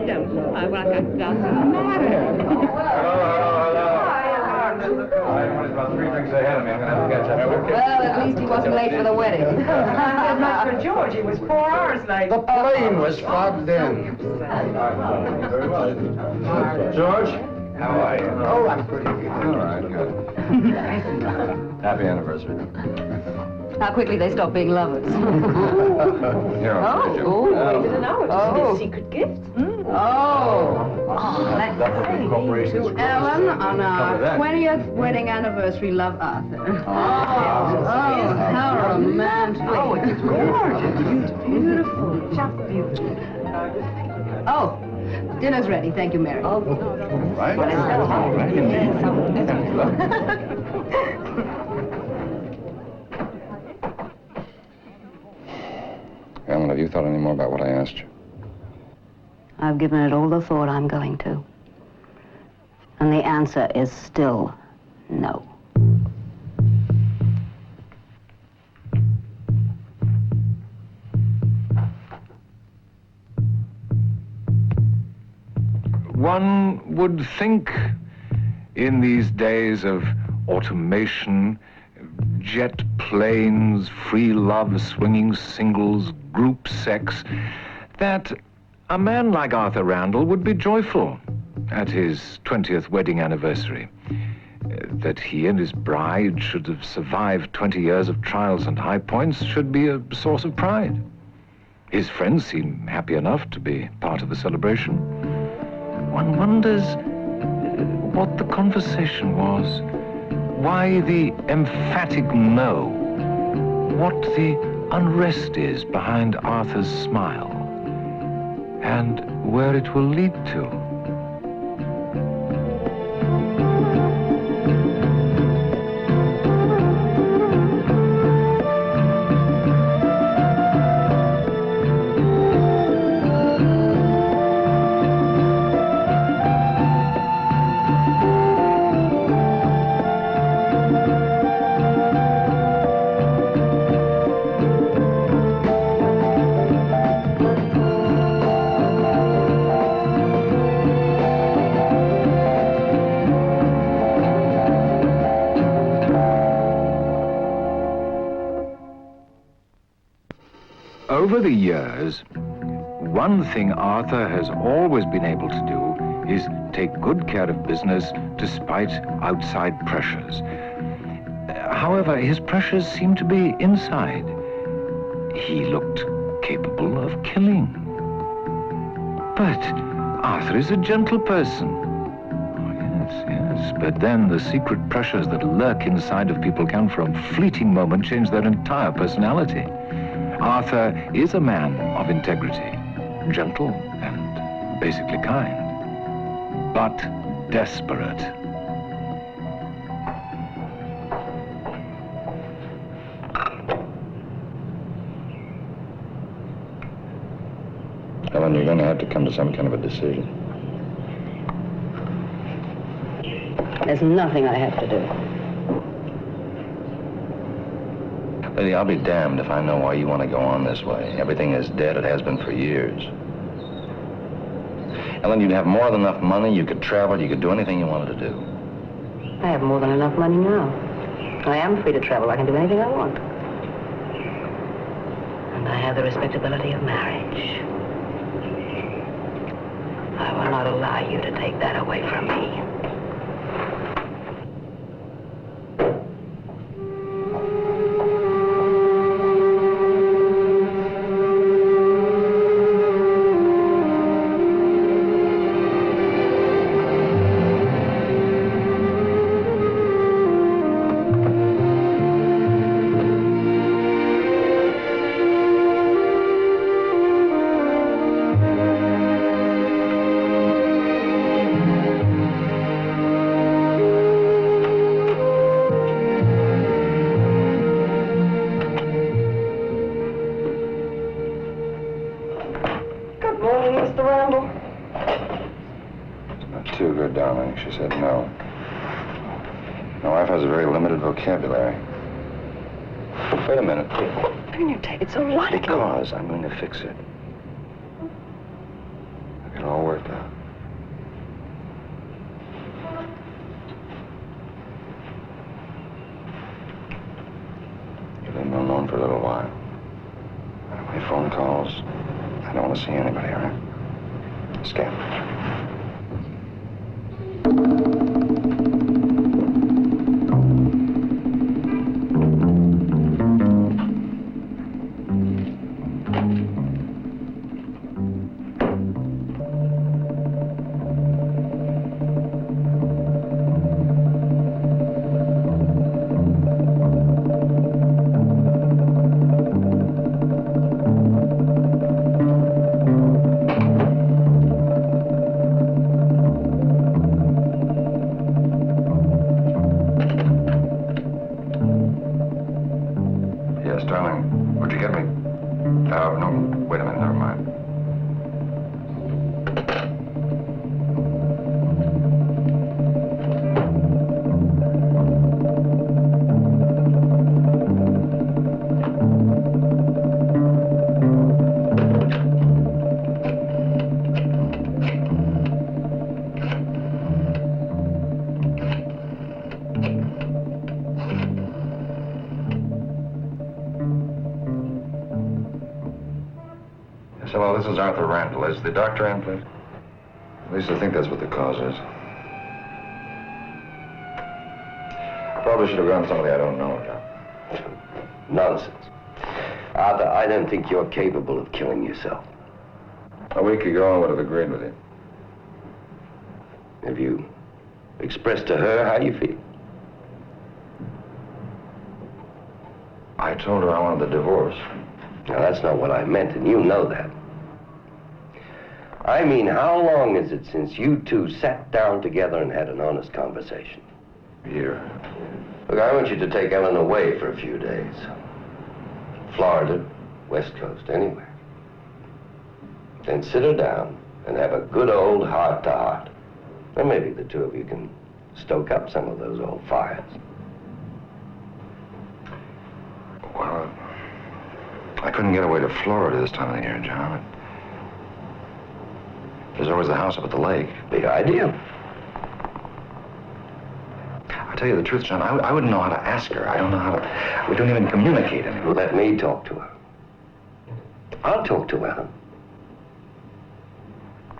madam. I want a glass of water. About 3 drinks ahead of me. I'm going to have to catch up. Well, at least he wasn't late for the wedding. Not for George. He was 4 hours late. The plane was fogged in. Very well. George, how are you? Oh, I'm pretty good. All right, good. Happy anniversary. How quickly they stop being lovers. Here, I'll see you. I didn't know. It's a secret gift. Let's see. To Ellen on our 20th wedding anniversary, love, Arthur. How romantic. Oh, it's gorgeous. Beautiful. Just beautiful. Oh, dinner's ready. Thank you, Mary. Right? All right. Ellen, have you thought any more about what I asked you? I've given it all the thought I'm going to. And the answer is still no. One would think in these days of automation, jet planes, free love, swinging singles, group sex, that a man like Arthur Randall would be joyful at his 20th wedding anniversary. That he and his bride should have survived 20 years of trials and high points should be a source of pride. His friends seem happy enough to be part of the celebration. One wonders what the conversation was, why the emphatic no, what the unrest is behind Arthur's smile, and where it will lead to. Over the years, one thing Arthur has always been able to do is take good care of business despite outside pressures. However, his pressures seemed to be inside. He looked capable of killing. But Arthur is a gentle person. Oh, yes, but then the secret pressures that lurk inside of people can for a fleeting moment change their entire personality. Arthur is a man of integrity, gentle and basically kind, but desperate. Ellen, you're going to have to come to some kind of a decision. There's nothing I have to do. Lady, I'll be damned if I know why you want to go on this way. Everything is dead. It has been for years. Ellen, you'd have more than enough money. You could travel. You could do anything you wanted to do. I have more than enough money now. I am free to travel. I can do anything I want. And I have the respectability of marriage. I will not allow you to take that away from me. She said no. My wife has a very limited vocabulary. Wait a minute. Why didn't you take it so lightly? Because I'm going to fix it. It all worked out. You've been alone for a little while. I don't want any phone calls. I don't want to see anybody, all right? Escape. Yes, darling. Where'd you get me? Oh, no, wait a minute, never mind. Yes, hello, this is Arthur Randall. Is the doctor in, please? At least I think that's what the cause is. I probably should have gone to somebody I don't know, John. Nonsense. Arthur, I don't think you're capable of killing yourself. A week ago, I would have agreed with you. Have you expressed to her how you feel? I told her I wanted the divorce. Now, that's not what I meant, and you know that. I mean, how long is it since you two sat down together and had an honest conversation? A year. Look, I want you to take Ellen away for a few days. Florida, West Coast, anywhere. Then sit her down and have a good old heart-to-heart. And maybe the two of you can stoke up some of those old fires. Well, I couldn't get away to Florida this time of the year, John. There's always the house up at the lake. Big idea. I'll tell you the truth, John, I wouldn't know how to ask her. I don't know how to... We don't even communicate anymore. Let me talk to her. I'll talk to Ellen.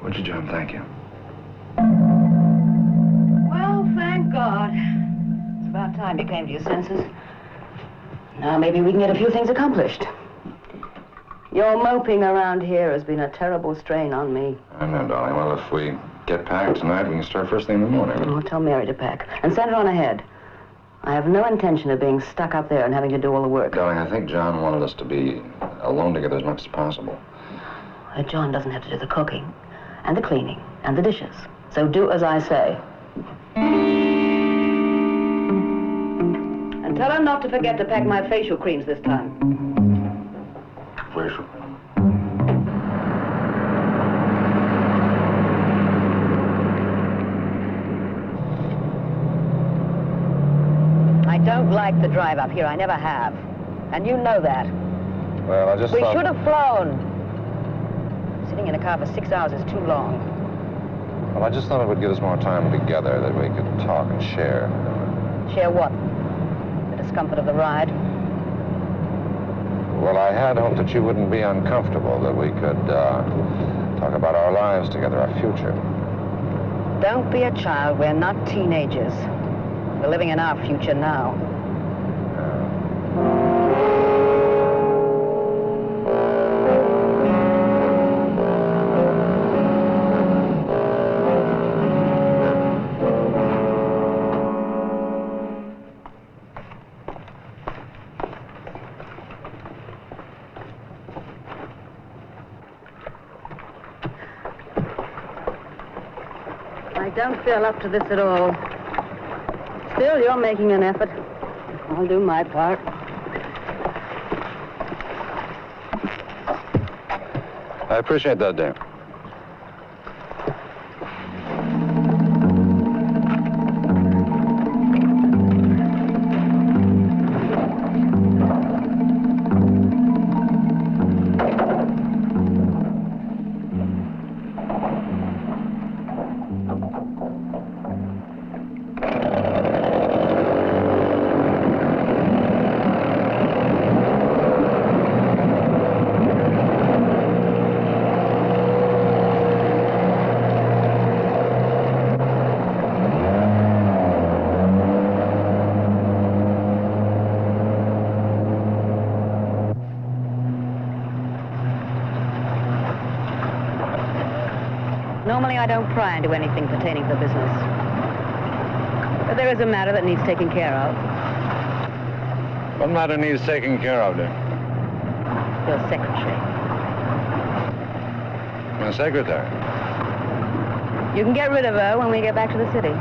Would you, John? Thank you. Well, thank God. It's about time you came to your senses. Now maybe we can get a few things accomplished. Your moping around here has been a terrible strain on me. I know, darling. Well, if we get packed tonight, we can start first thing in the morning. Oh, tell Mary to pack. And send her on ahead. I have no intention of being stuck up there and having to do all the work. Darling, I think John wanted us to be alone together as much as possible. John doesn't have to do the cooking, and the cleaning, and the dishes. So do as I say. And tell her not to forget to pack my facial creams this time. Facial. I don't like the drive up here. I never have. And you know that. Well, I just We thought... should have flown. Sitting in a car for 6 hours is too long. Well, I just thought it would give us more time together, that we could talk and share. Share what? The discomfort of the ride? Well, I had hoped that you wouldn't be uncomfortable, that we could talk about our lives together, our future. Don't be a child. We're not teenagers. We're living in our future now. I don't feel up to this at all. Still, you're making an effort. I'll do my part. I appreciate that, Dave. Normally I don't pry into anything pertaining to the business. But there is a matter that needs taking care of. What matter needs taking care of, dear? Your secretary. My secretary. You can get rid of her when we get back to the city.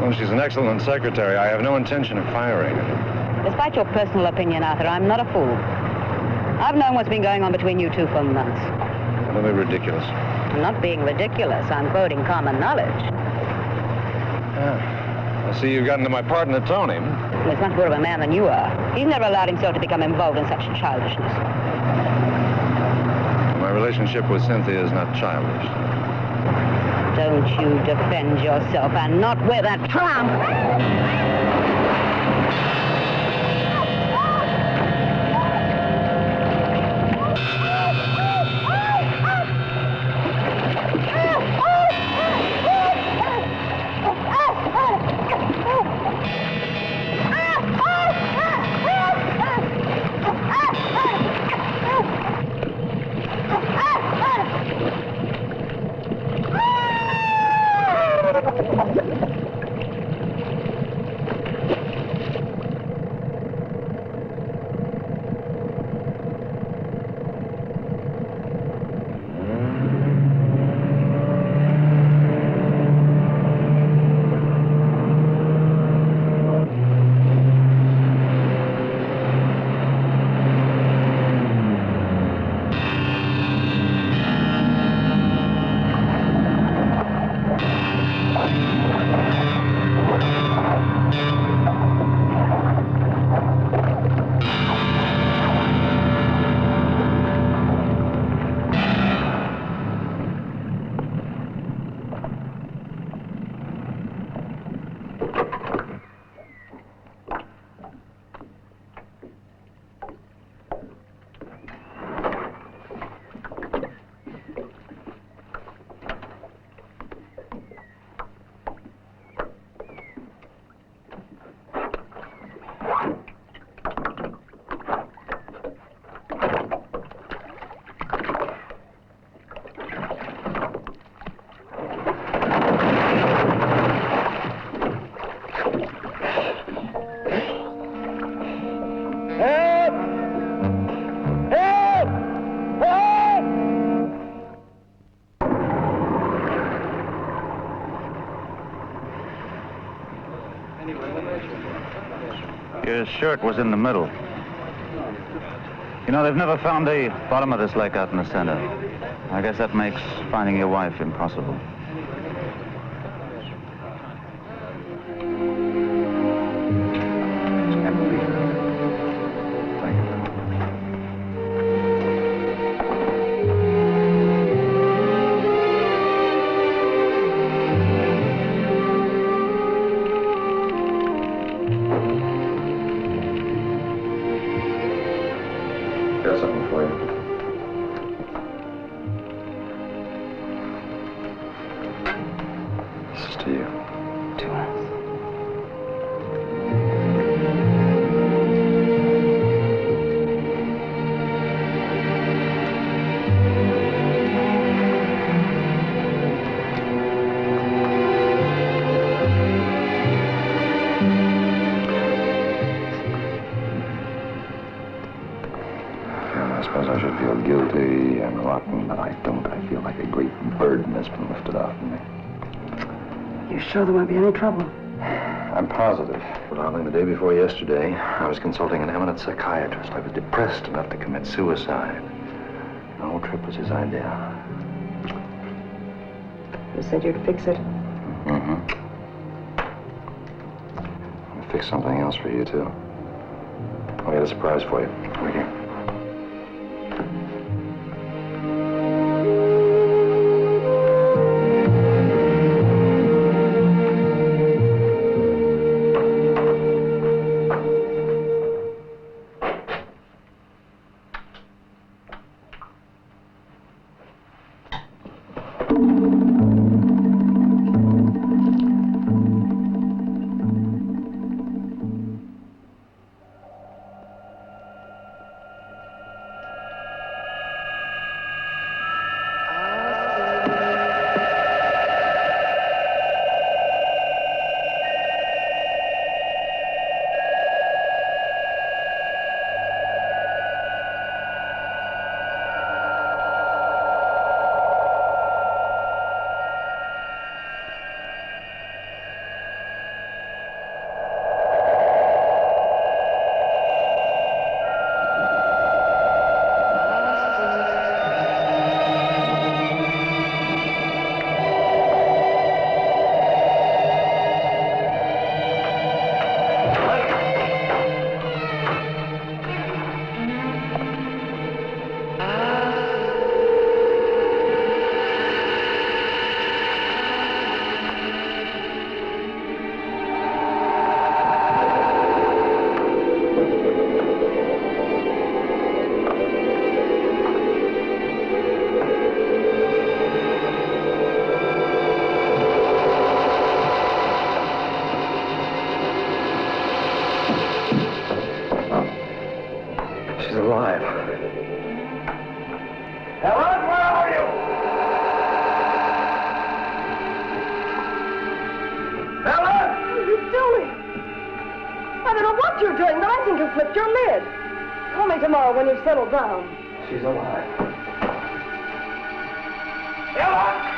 Well, she's an excellent secretary. I have no intention of firing her. Despite your personal opinion, Arthur, I'm not a fool. I've known what's been going on between you two for months. Don't be ridiculous. I'm not being ridiculous. I'm quoting common knowledge. Yeah. I see you've gotten to my partner, Tony. He's much more of a man than you are. He's never allowed himself to become involved in such childishness. My relationship with Cynthia is not childish. Don't you defend yourself, and not with a trump! Your shirt was in the middle. You know, they've never found the bottom of this lake out in the center. I guess that makes finding your wife impossible. Got something for you. This is to you. To us. I suppose I should feel guilty and rotten, but I don't. I feel like a great burden has been lifted off of me. You sure there won't be any trouble? I'm positive. Darling, the day before yesterday, I was consulting an eminent psychiatrist. I was depressed enough to commit suicide. The whole trip was his idea. You said you'd fix it. Mm-hmm. I'll fix something else for you, too. I got a surprise for you. Right here. She's alive. Helen, where are you? Helen! What are you doing? I don't know what you're doing, but I think you flipped your lid. Call me tomorrow when you've settled down. She's alive. Helen!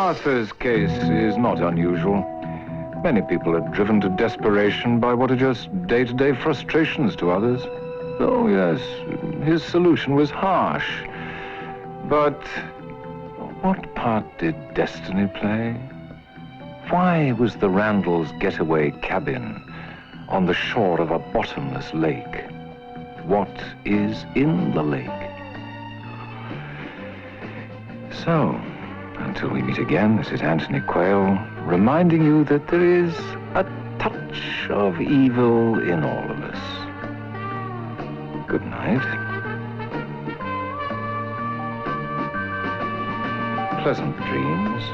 Arthur's case is not unusual. Many people are driven to desperation by what are just day-to-day frustrations to others. Oh, yes, his solution was harsh. But what part did destiny play? Why was the Randalls' getaway cabin on the shore of a bottomless lake? What is in the lake? So, until we meet again, this is Anthony Quayle, reminding you that there is a touch of evil in all of us. Good night. Pleasant dreams.